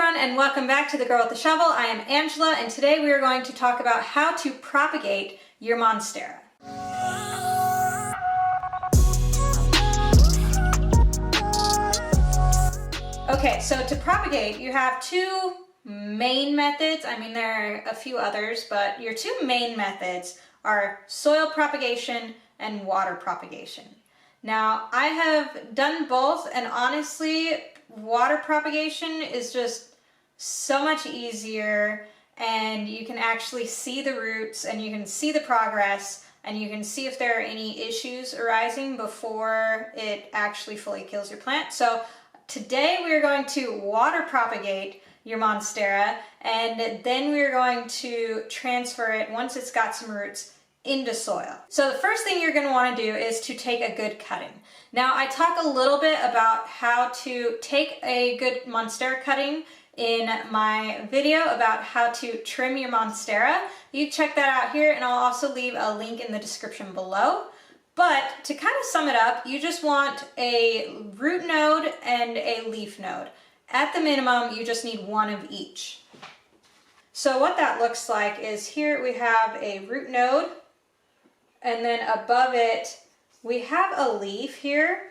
everyone, and welcome back to The Girl with the Shovel. I am Angela, and today we are going to talk about how to propagate your Monstera. Okay, so to propagate, you have two main methods. I mean, there are a few others, but your two main methods are soil propagation and water propagation. Now, I have done both, and honestly, water propagation is just so much easier, and you can actually see the roots and you can see the progress and you can see if there are any issues arising before it actually fully kills your plant. So today we are going to water propagate your Monstera, and then we're going to transfer it once it's got some roots into soil. So the first thing you're going to want to do is to take a good cutting. Now, I talk a little bit about how to take a good Monstera cutting in my video about how to trim your Monstera. You check that out here, and I'll also leave a link in the description below. But to kind of sum it up, you just want a root node and a leaf node. At the minimum, you just need one of each. So what that looks like is here we have a root node, and then above it, we have a leaf here.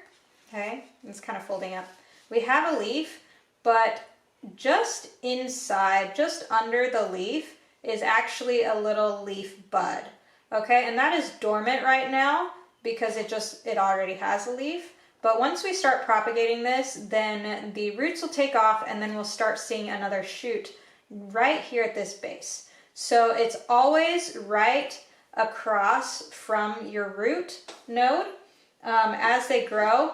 Okay, it's kind of folding up. We have a leaf, but just inside, just under the leaf, is actually a little leaf bud. Okay, and that is dormant right now because it already has a leaf. But once we start propagating this, then the roots will take off, and then we'll start seeing another shoot right here at this base. So it's always right across from your root node as they grow.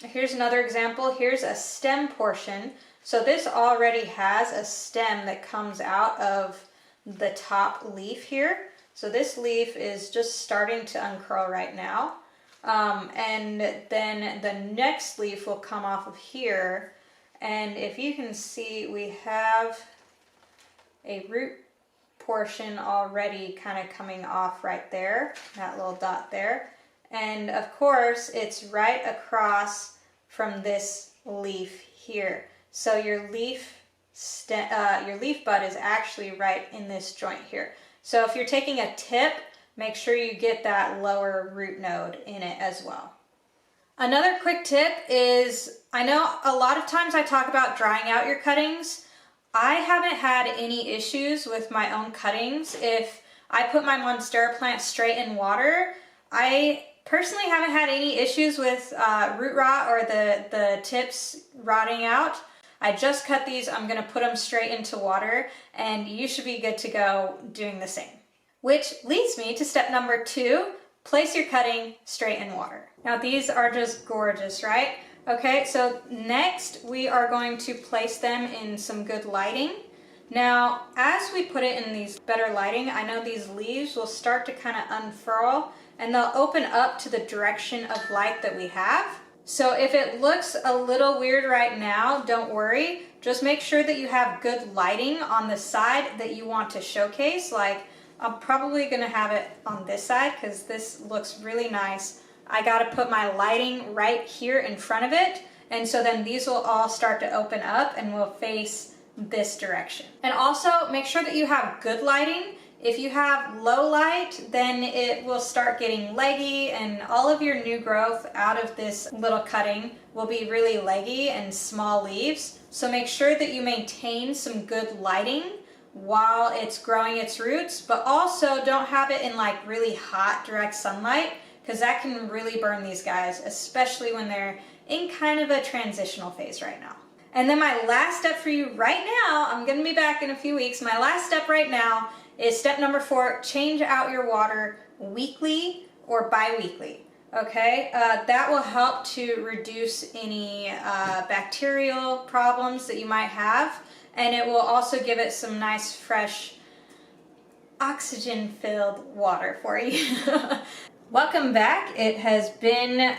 Here's another example. Here's a stem portion. So this already has a stem that comes out of the top leaf here. So this leaf is just starting to uncurl right now. And then the next leaf will come off of here. And if you can see, we have a root portion already kind of coming off right there, that little dot there. And of course, it's right across from this leaf here. So your leaf bud is actually right in this joint here. So if you're taking a tip, make sure you get that lower root node in it as well. Another quick tip is, I know a lot of times I talk about drying out your cuttings. I haven't had any issues with my own cuttings. If I put my Monstera plant straight in water, I personally haven't had any issues with root rot or the tips rotting out. I just cut these, I'm gonna put them straight into water, and you should be good to go doing the same. Which leads me to step number 2, place your cutting straight in water. Now these are just gorgeous, right? Okay, so next we are going to place them in some good lighting. Now, as we put it in these better lighting, I know these leaves will start to kind of unfurl, and they'll open up to the direction of light that we have. So if it looks a little weird right now, don't worry. Just make sure that you have good lighting on the side that you want to showcase. Like, I'm probably gonna have it on this side because this looks really nice. I gotta put my lighting right here in front of it, and so then these will all start to open up and will face this direction. And also make sure that you have good lighting. If you have low light, then it will start getting leggy, and all of your new growth out of this little cutting will be really leggy and small leaves. So make sure that you maintain some good lighting while it's growing its roots, but also don't have it in like really hot direct sunlight, because that can really burn these guys, especially when they're in kind of a transitional phase right now. And then my last step for you right now, I'm gonna be back in a few weeks, my last step right now is step number 4, change out your water weekly or bi-weekly. Okay, that will help to reduce any bacterial problems that you might have, and it will also give it some nice, fresh, oxygen-filled water for you. Welcome back. It has been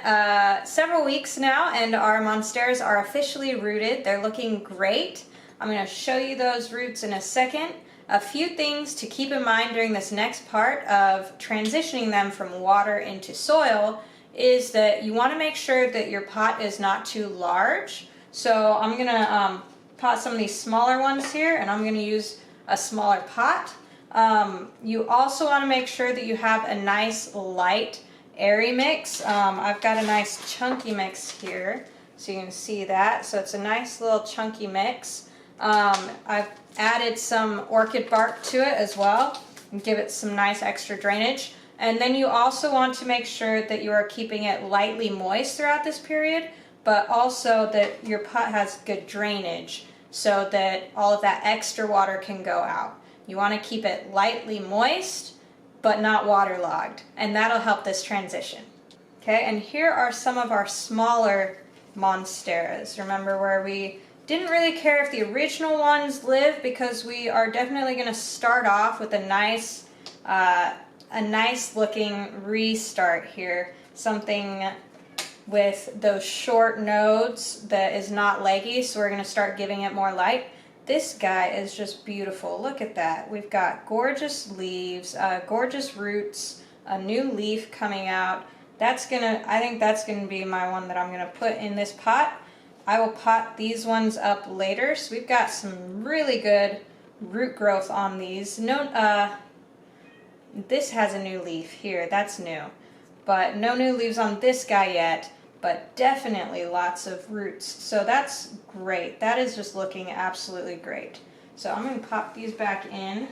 several weeks now, and our Monsteras are officially rooted. They're looking great. I'm going to show you those roots in a second. A few things to keep in mind during this next part of transitioning them from water into soil is that you want to make sure that your pot is not too large. So I'm going to pot some of these smaller ones here, and I'm going to use a smaller pot. You also want to make sure that you have a nice light airy mix. I've got a nice chunky mix here, so you can see that. So it's a nice little chunky mix. I've added some orchid bark to it as well and give it some nice extra drainage. And then you also want to make sure that you are keeping it lightly moist throughout this period, but also that your pot has good drainage so that all of that extra water can go out. You want to keep it lightly moist, but not waterlogged, and that'll help this transition. Okay, and here are some of our smaller monsteras. Remember where we didn't really care if the original ones live, because we are definitely going to start off with a nice looking restart here. Something with those short nodes that is not leggy, so we're going to start giving it more light. This guy is just beautiful. Look at that. We've got gorgeous leaves, gorgeous roots, a new leaf coming out. I think that's gonna be my one that I'm gonna put in this pot. I will pot these ones up later. So we've got some really good root growth on these. No, this has a new leaf here. That's new, but no new leaves on this guy yet. But definitely lots of roots. So that's great. That is just looking absolutely great. So I'm going to pop these back in.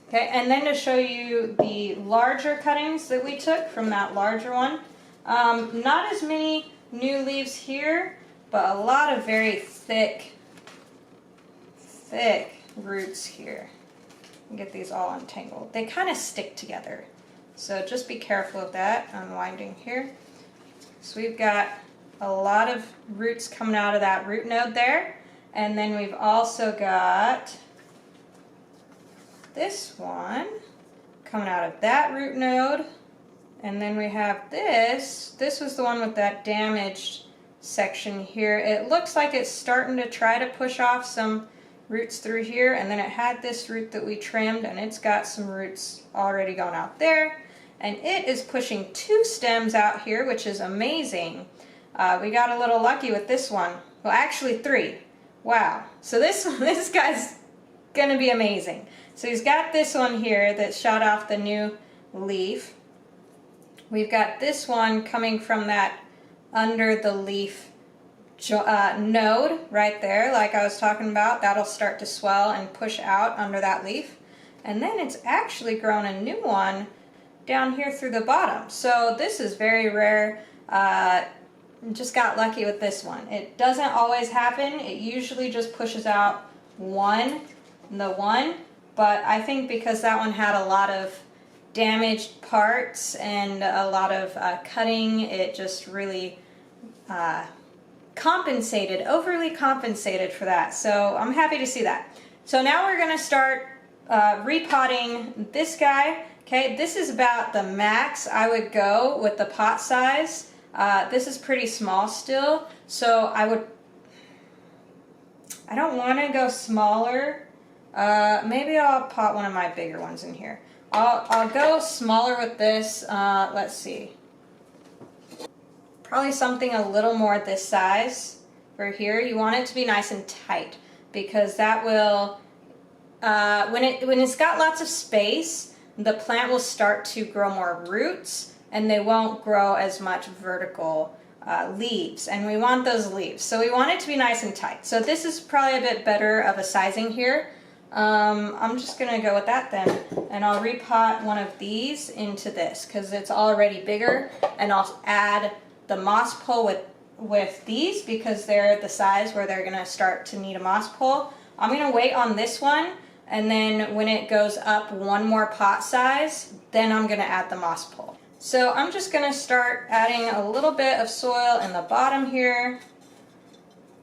Okay, and then to show you the larger cuttings that we took from that larger one. Not as many new leaves here, but a lot of very thick roots here. Get these all untangled. They kind of stick together. So just be careful of that. Unwinding here. So we've got a lot of roots coming out of that root node there. And then we've also got this one coming out of that root node. And then we have this. This was the one with that damaged section here. It looks like it's starting to try to push off some roots through here. And then it had this root that we trimmed, and it's got some roots already going out there. And it is pushing 2 stems out here, which is amazing. We got a little lucky with this one. Well, actually 3. Wow. So this guy's gonna be amazing. So he's got this one here that shot off the new leaf. We've got this one coming from that under the leaf node right there, like I was talking about. That'll start to swell and push out under that leaf. And then it's actually grown a new one down here through the bottom. So this is very rare. Just got lucky with this one. It doesn't always happen. It usually just pushes out one, but I think because that one had a lot of damaged parts and a lot of cutting, it just really overly compensated for that. So I'm happy to see that. So now we're going to start repotting this guy. Okay, this is about the max I would go with the pot size. This is pretty small still, so I don't want to go smaller. Maybe I'll pot one of my bigger ones in here. I'll go smaller with this. Let's see. Probably something a little more this size for here. You want it to be nice and tight, because that will, when it's got lots of space, the plant will start to grow more roots, and they won't grow as much vertical leaves, and we want those leaves. So we want it to be nice and tight. So this is probably a bit better of a sizing here. I'm just gonna go with that then, and I'll repot one of these into this because it's already bigger, and I'll add the moss pole with these because they're the size where they're gonna start to need a moss pole. I'm gonna wait on this one, and then when it goes up one more pot size, then I'm gonna add the moss pole. So I'm just gonna start adding a little bit of soil in the bottom here.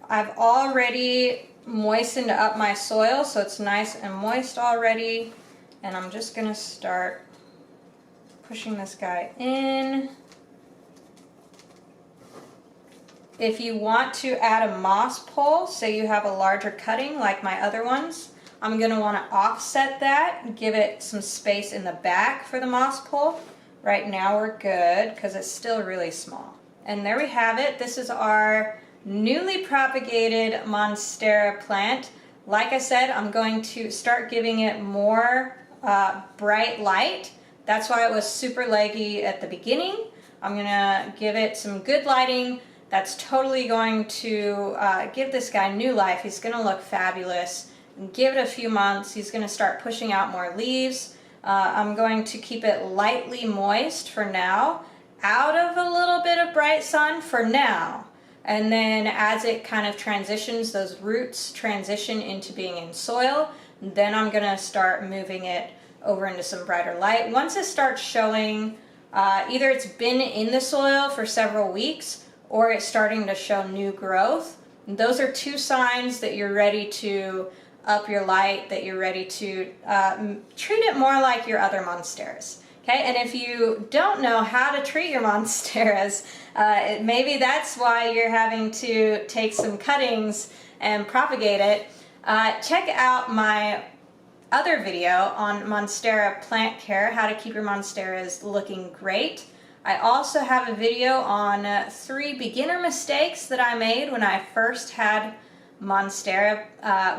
I've already moistened up my soil, so it's nice and moist already. And I'm just gonna start pushing this guy in. If you want to add a moss pole, say you have a larger cutting like my other ones, I'm going to want to offset that, give it some space in the back for the moss pole. Right now we're good because it's still really small. And there we have it. This is our newly propagated Monstera plant. Like I said, I'm going to start giving it more bright light. That's why it was super leggy at the beginning. I'm gonna give it some good lighting. That's totally going to give this guy new life. He's gonna look fabulous. Give it a few months, he's gonna start pushing out more leaves. I'm going to keep it lightly moist for now, out of a little bit of bright sun for now. And then as it kind of transitions, those roots transition into being in soil, then I'm gonna start moving it over into some brighter light. Once it starts showing, either it's been in the soil for several weeks or it's starting to show new growth, those are two signs that you're ready to up your light, that you're ready to treat it more like your other Monsteras. Okay, and if you don't know how to treat your Monsteras, maybe that's why you're having to take some cuttings and propagate it. Check out my other video on Monstera plant care, how to keep your Monsteras looking great. I also have a video on 3 beginner mistakes that I made when I first had Monstera,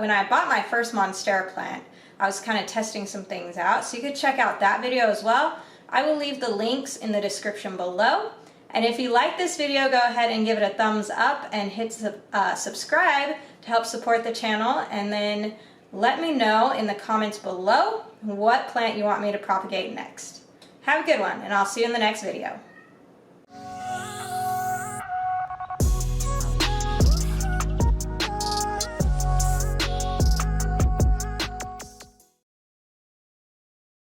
when I bought my first Monstera plant. I was kind of testing some things out, so you could check out that video as well. I will leave the links in the description below. And if you like this video, go ahead and give it a thumbs up and hit subscribe to help support the channel. And then let me know in the comments below what plant you want me to propagate next. Have a good one, and I'll see you in the next video.